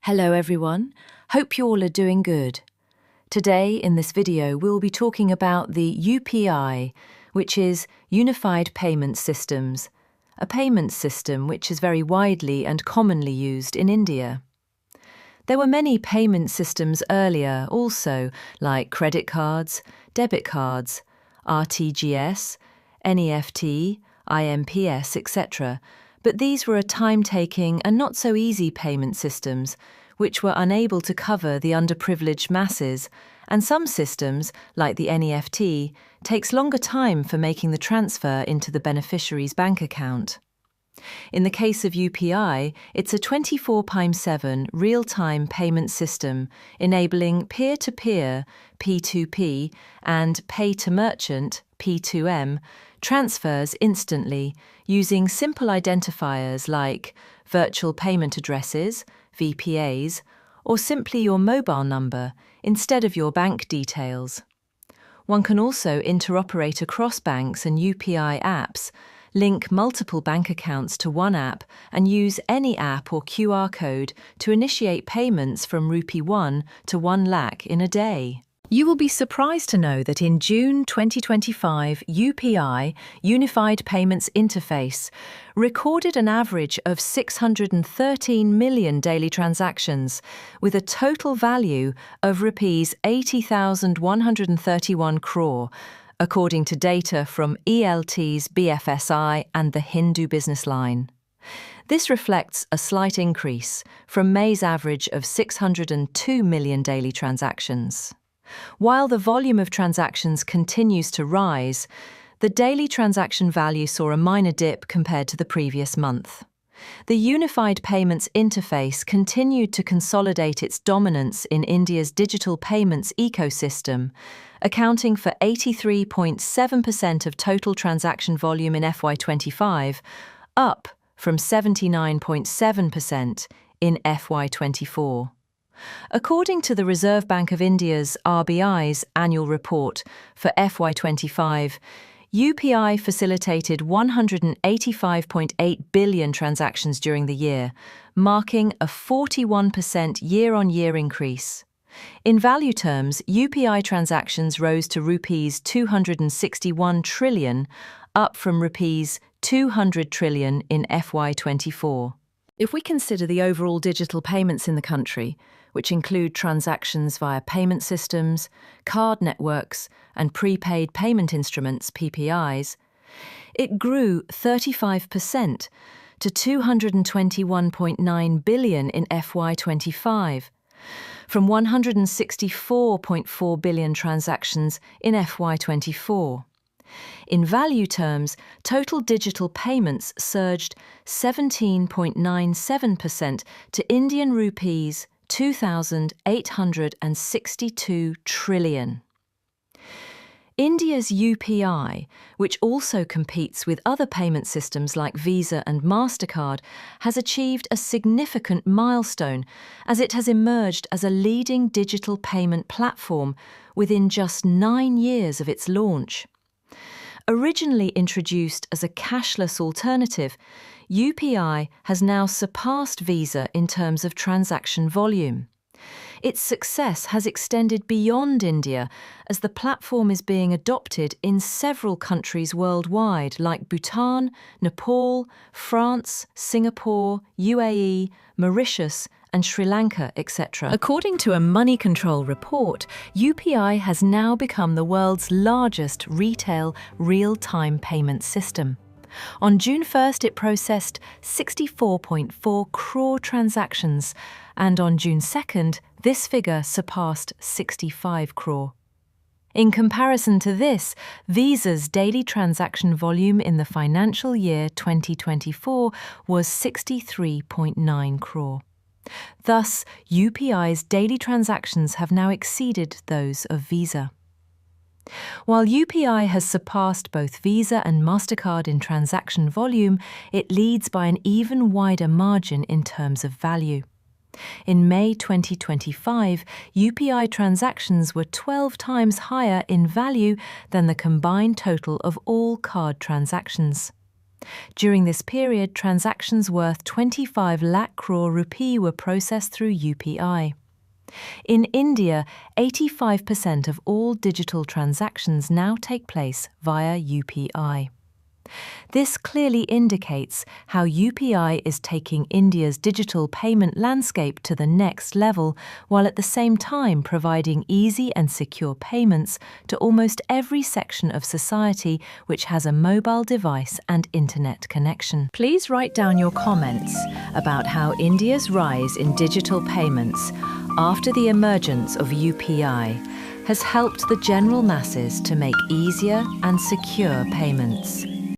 Hello everyone, hope you all are doing good. Today in this video we'll be talking about the UPI, which is Unified Payment Systems, a payment system which is very widely and commonly used in India. There were many payment systems earlier also, like credit cards, debit cards, RTGS, NEFT, IMPS, etc., but these were a time-taking and not so easy payment systems, which were unable to cover the underprivileged masses, and some systems, like the NEFT, takes longer time for making the transfer into the beneficiary's bank account. In the case of UPI, it's a 24x7 real-time payment system enabling peer-to-peer P2P and pay-to-merchant P2M transfers instantly using simple identifiers like virtual payment addresses, VPAs, or simply your mobile number instead of your bank details. One can also interoperate across banks and UPI apps, link multiple bank accounts to one app, and use any app or QR code to initiate payments from Rupee 1 to 1 lakh in a day. You will be surprised to know that in June 2025, UPI, Unified Payments Interface, recorded an average of 613 million daily transactions, with a total value of Rs 80,131 crore, according to data from ELT's BFSI and the Hindu Business Line. This reflects a slight increase from May's average of 602 million daily transactions. While the volume of transactions continues to rise, the daily transaction value saw a minor dip compared to the previous month. The Unified Payments Interface continued to consolidate its dominance in India's digital payments ecosystem, accounting for 83.7% of total transaction volume in FY25, up from 79.7% in FY24. According to the Reserve Bank of India's RBI's annual report for FY25, UPI facilitated 185.8 billion transactions during the year, marking a 41% year-on-year increase. In value terms, UPI transactions rose to Rs 261 trillion, up from Rs 200 trillion in FY24. If we consider the overall digital payments in the country, which include transactions via payment systems, card networks, and prepaid payment instruments, PPIs, it grew 35% to 221.9 billion in FY25, from 164.4 billion transactions in FY24. In value terms, total digital payments surged 17.97% to Indian rupees 2,862 trillion. India's UPI, which also competes with other payment systems like Visa and MasterCard, has achieved a significant milestone as it has emerged as a leading digital payment platform within just 9 years of its launch. Originally introduced as a cashless alternative, UPI has now surpassed Visa in terms of transaction volume. Its success has extended beyond India as the platform is being adopted in several countries worldwide like Bhutan, Nepal, France, Singapore, UAE, Mauritius, and Sri Lanka, etc. According to a Money Control report, UPI has now become the world's largest retail real-time payment system. On June 1st, it processed 64.4 crore transactions, and on June 2nd, this figure surpassed 65 crore. In comparison to this, Visa's daily transaction volume in the financial year 2024 was 63.9 crore. Thus, UPI's daily transactions have now exceeded those of Visa. While UPI has surpassed both Visa and MasterCard in transaction volume, it leads by an even wider margin in terms of value. In May 2025, UPI transactions were 12 times higher in value than the combined total of all card transactions. During this period, transactions worth 25 lakh crore rupee were processed through UPI. In India, 85% of all digital transactions now take place via UPI. This clearly indicates how UPI is taking India's digital payment landscape to the next level, while at the same time providing easy and secure payments to almost every section of society which has a mobile device and internet connection. Please write down your comments about how India's rise in digital payments after the emergence of UPI has helped the general masses to make easier and secure payments.